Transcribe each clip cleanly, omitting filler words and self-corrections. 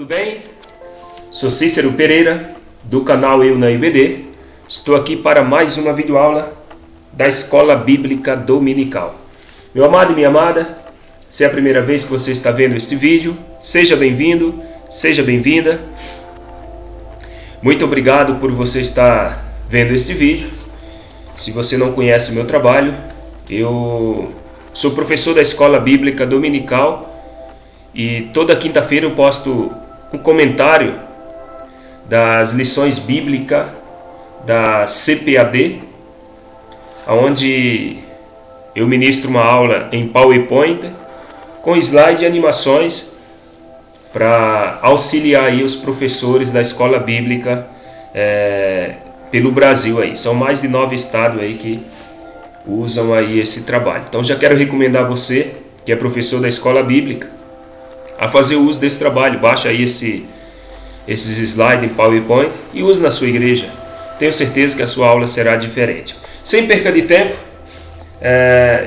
tudo bem? Sou Cícero Pereira, do canal Eu na IBD. Estou aqui para mais uma videoaula da Escola Bíblica Dominical. Meu amado e minha amada, se é a primeira vez que você está vendo este vídeo, seja bem-vindo, seja bem-vinda. Muito obrigado por você estar vendo este vídeo. Se você não conhece o meu trabalho, eu sou professor da Escola Bíblica Dominical e toda quinta-feira eu posto um comentário das lições bíblicas da CPAD, onde eu ministro uma aula em PowerPoint com slide e animações para auxiliar aí os professores da Escola Bíblica pelo Brasil aí. São mais de 9 estados aí que usam aí esse trabalho. Então já quero recomendar você que é professor da Escola Bíblica a fazer uso desse trabalho. Baixa aí esses slides em PowerPoint e use na sua igreja. Tenho certeza que a sua aula será diferente. Sem perca de tempo,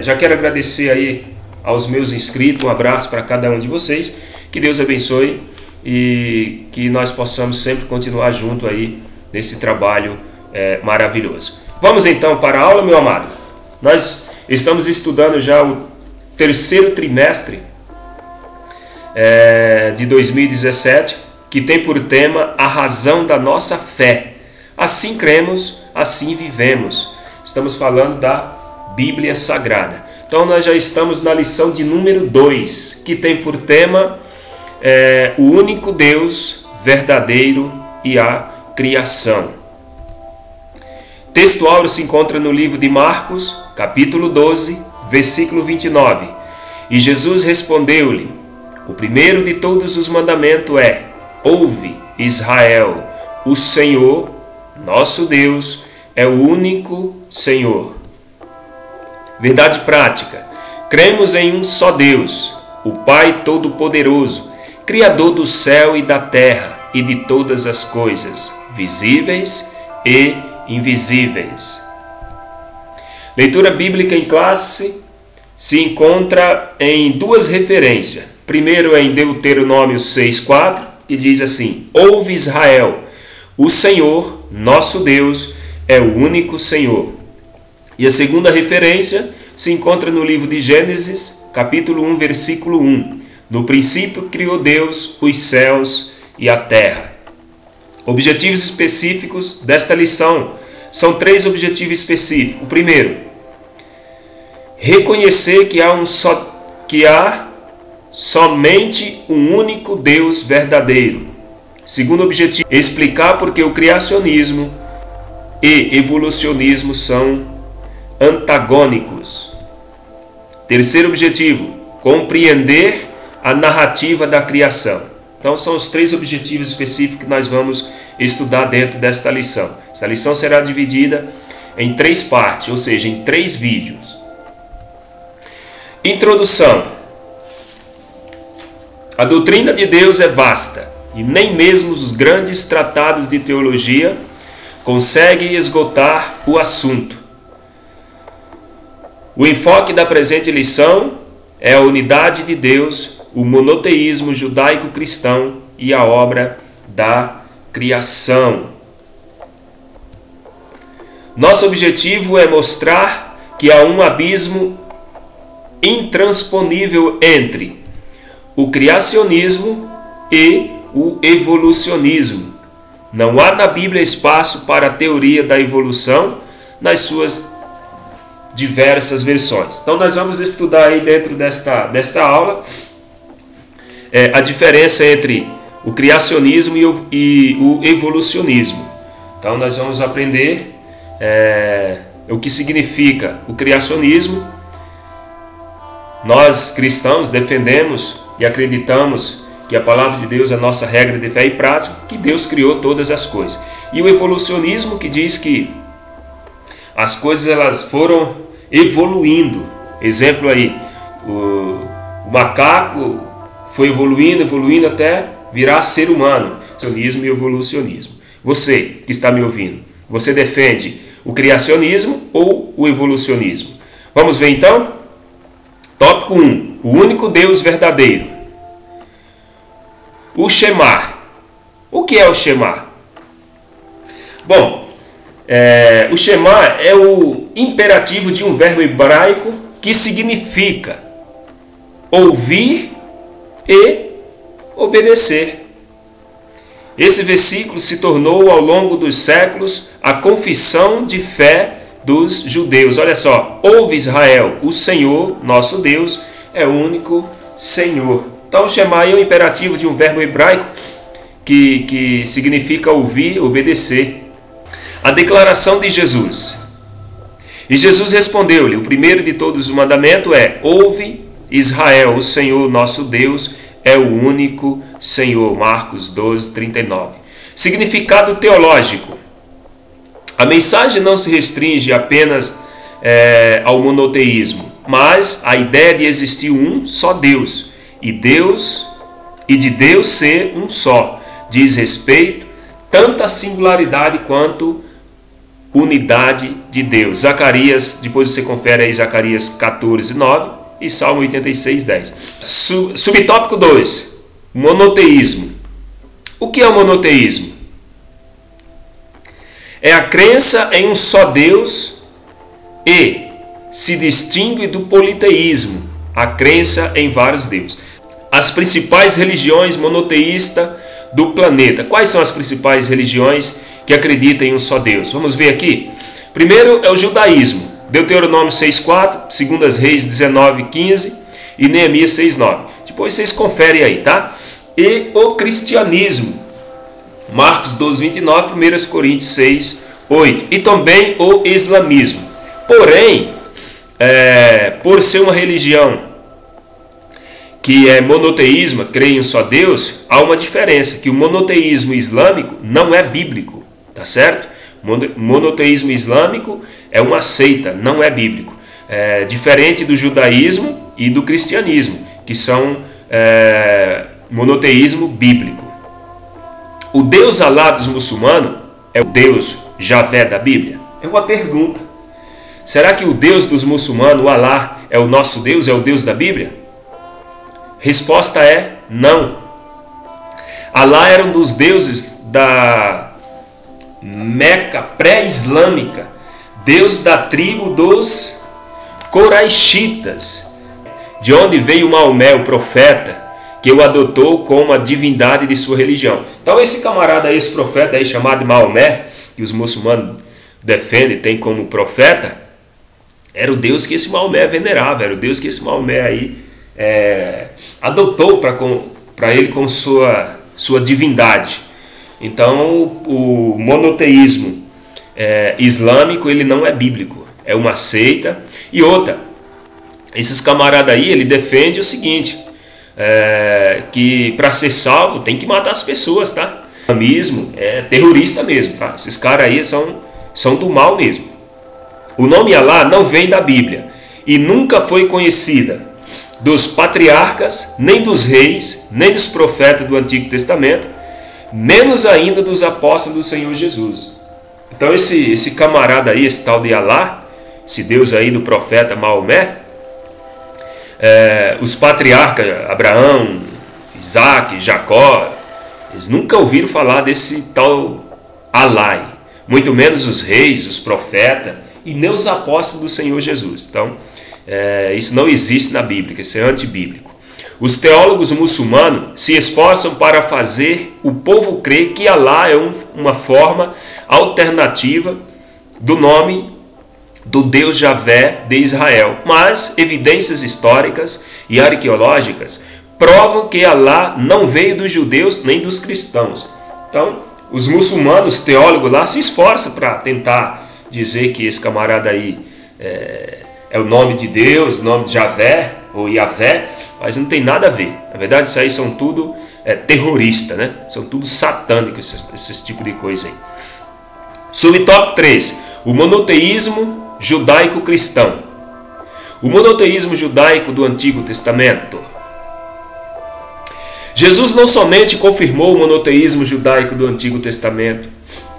já quero agradecer aí aos meus inscritos. Um abraço para cada um de vocês. Que Deus abençoe e que nós possamos sempre continuar junto aí nesse trabalho maravilhoso. Vamos então para a aula, meu amado. Nós estamos estudando já o terceiro trimestre de 2017, que tem por tema a razão da nossa fé. Assim cremos, assim vivemos. Estamos falando da Bíblia Sagrada. Então nós já estamos na lição de número 2, que tem por tema o único Deus verdadeiro e a criação. Texto áureo se encontra no livro de Marcos, capítulo 12, versículo 29. E Jesus respondeu-lhe: o primeiro de todos os mandamentos é: ouve, Israel, o Senhor, nosso Deus, é o único Senhor. Verdade prática: cremos em um só Deus, o Pai Todo-Poderoso, Criador do céu e da terra e de todas as coisas, visíveis e invisíveis. Leitura bíblica em classe se encontra em duas referências. Primeiro é em Deuteronômio 6,4, que diz assim: ouve, Israel, o Senhor, nosso Deus, é o único Senhor. E a segunda referência se encontra no livro de Gênesis, capítulo 1, versículo 1. No princípio criou Deus os céus e a terra. Objetivos específicos desta lição. São 3 objetivos específicos. O primeiro, reconhecer que há somente um único Deus verdadeiro. Segundo objetivo, explicar porque o criacionismo e evolucionismo são antagônicos. Terceiro objetivo, compreender a narrativa da criação. Então são os 3 objetivos específicos que nós vamos estudar dentro desta lição. Esta lição será dividida em 3 partes, ou seja, em 3 vídeos. Introdução. A doutrina de Deus é vasta e nem mesmo os grandes tratados de teologia conseguem esgotar o assunto. O enfoque da presente lição é a unidade de Deus, o monoteísmo judaico-cristão e a obra da criação. Nosso objetivo é mostrar que há um abismo intransponível entre o criacionismo e o evolucionismo. Não há na Bíblia espaço para a teoria da evolução nas suas diversas versões. Então nós vamos estudar aí dentro desta aula a diferença entre o criacionismo e o evolucionismo. Então nós vamos aprender o que significa o criacionismo. Nós cristãos defendemos e acreditamos que a palavra de Deus é a nossa regra de fé e prática, que Deus criou todas as coisas. E o evolucionismo, que diz que as coisas elas foram evoluindo. Exemplo aí, o macaco foi evoluindo até virar ser humano. Criacionismo e evolucionismo. Você que está me ouvindo, você defende o criacionismo ou o evolucionismo? Vamos ver então? Tópico 1. O único Deus verdadeiro. O Shema. O que é o Shema? Bom, o Shema é o imperativo de um verbo hebraico que significa ouvir e obedecer. Esse versículo se tornou ao longo dos séculos a confissão de fé dos judeus. Olha só, ouve Israel, o Senhor, nosso Deus, é o único Senhor. Então, Shema é o imperativo de um verbo hebraico que significa ouvir, obedecer. A declaração de Jesus. E Jesus respondeu-lhe, o primeiro de todos os mandamentos é: ouve Israel, o Senhor, nosso Deus, é o único Senhor. Marcos 12, 39. Significado teológico. A mensagem não se restringe apenas ao monoteísmo, mas a ideia de existir um só Deus e de Deus ser um só. Diz respeito tanto à singularidade quanto unidade de Deus. Zacarias, depois você confere aí Zacarias 14, 9 e Salmo 86, 10. Subtópico 2. Monoteísmo. O que é o monoteísmo? É a crença em um só Deus e se distingue do politeísmo, a crença em vários deuses. As principais religiões monoteístas do planeta. Quais são as principais religiões que acreditam em um só Deus? Vamos ver aqui. Primeiro é o judaísmo. Deuteronômio 6,4, 2 Reis 19,15 e Neemias 6,9. Depois vocês conferem aí, tá? E o cristianismo. Marcos 12,29, 1 Coríntios 6,8. E também o islamismo. Porém, por ser uma religião que é monoteísmo, crê em um só Deus, há uma diferença, que o monoteísmo islâmico não é bíblico, tá certo? Monoteísmo islâmico é uma seita, não é bíblico. É diferente do judaísmo e do cristianismo, que são monoteísmo bíblico. O Deus Alá dos muçulmanos é o Deus Javé da Bíblia? É uma pergunta. Será que o Deus dos muçulmanos, o Alá, é o nosso Deus, é o Deus da Bíblia? Resposta é não. Alá era um dos deuses da Meca pré-islâmica, Deus da tribo dos Coraixitas, de onde veio Maomé, o profeta, que o adotou como a divindade de sua religião. Então esse camarada aí, esse profeta aí chamado Maomé, que os muçulmanos defendem, tem como profeta, era o Deus que esse Maomé venerava, era o Deus que esse Maomé aí adotou para ele como sua divindade. Então o monoteísmo islâmico, ele não é bíblico, é uma seita. E outra, esses camaradas aí, ele defende o seguinte, que para ser salvo tem que matar as pessoas, tá? O islamismo é terrorista mesmo, tá? Esses caras aí são do mal mesmo. O nome Alá não vem da Bíblia e nunca foi conhecida dos patriarcas, nem dos reis, nem dos profetas do Antigo Testamento, menos ainda dos apóstolos do Senhor Jesus. Então esse camarada aí, esse tal de Alá, esse Deus aí do profeta Maomé, os patriarcas Abraão, Isaac, Jacó, eles nunca ouviram falar desse tal Alá, muito menos os reis, os profetas e nem os apóstolos do Senhor Jesus. Então isso não existe na Bíblia, isso é antibíblico. Os teólogos muçulmanos se esforçam para fazer o povo crer que Alá é uma forma alternativa do nome do Deus Javé de Israel. Mas evidências históricas e arqueológicas provam que Alá não veio dos judeus nem dos cristãos. Então, os muçulmanos, os teólogos lá, se esforçam para tentar dizer que esse camarada aí é o nome de Deus, o nome de Javé ou Yavé, mas não tem nada a ver. Na verdade, isso aí são tudo terroristas, né? São tudo satânicos, esse tipo de coisa aí. Subtópico 3. O monoteísmo judaico-cristão. O monoteísmo judaico do Antigo Testamento. Jesus não somente confirmou o monoteísmo judaico do Antigo Testamento,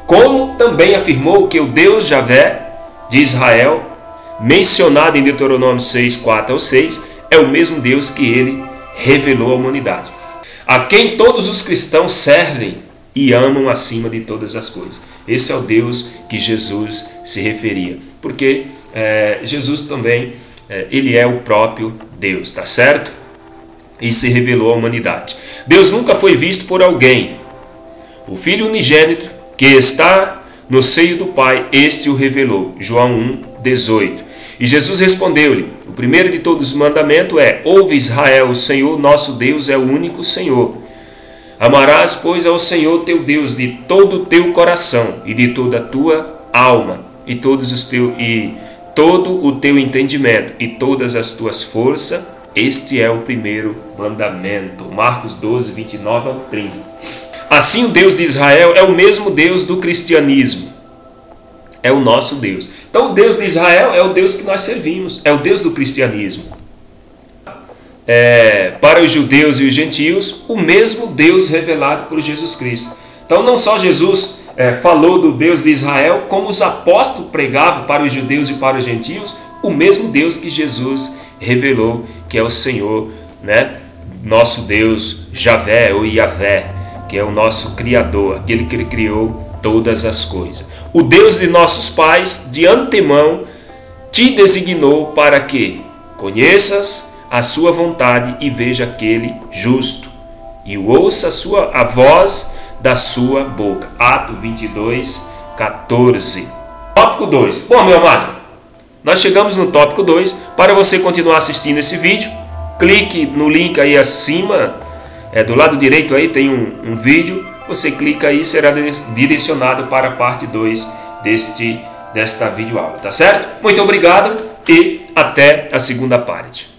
como também afirmou que o Deus Javé de Israel, mencionado em Deuteronômio 6, 4 ao 6, é o mesmo Deus que ele revelou à humanidade. a quem todos os cristãos servem e amam acima de todas as coisas. Esse é o Deus que Jesus se referia, porque Jesus também, ele é o próprio Deus, tá certo? E se revelou à humanidade. Deus nunca foi visto por alguém. O Filho unigênito que está no seio do Pai, este o revelou. João 1:18. E Jesus respondeu-lhe: o primeiro de todos os mandamentos é: ouve Israel, o Senhor nosso Deus é o único Senhor. Amarás, pois, ao Senhor teu Deus de todo o teu coração e de toda a tua alma e todo o teu entendimento e todas as tuas forças. Este é o primeiro mandamento. Marcos 12:29-30. Assim, o Deus de Israel é o mesmo Deus do cristianismo. É o nosso Deus. Então, o Deus de Israel é o Deus que nós servimos. É o Deus do cristianismo. Para os judeus e os gentios, o mesmo Deus revelado por Jesus Cristo. Então, não só Jesus falou do Deus de Israel, como os apóstolos pregavam para os judeus e para os gentios, o mesmo Deus que Jesus revelou, que é o Senhor, né? Nosso Deus, Javé ou Yavé, que é o nosso Criador, aquele que criou todas as coisas. O Deus de nossos pais, de antemão, te designou para que conheças a sua vontade e veja aquele justo, e ouça a voz da sua boca. Atos 22:14. Tópico 2. Bom, meu amado, nós chegamos no tópico 2. Para você continuar assistindo esse vídeo, clique no link aí acima, do lado direito aí tem um vídeo. Você clica aí e será direcionado para a parte 2 desta videoaula, tá certo? Muito obrigado e até a segunda parte.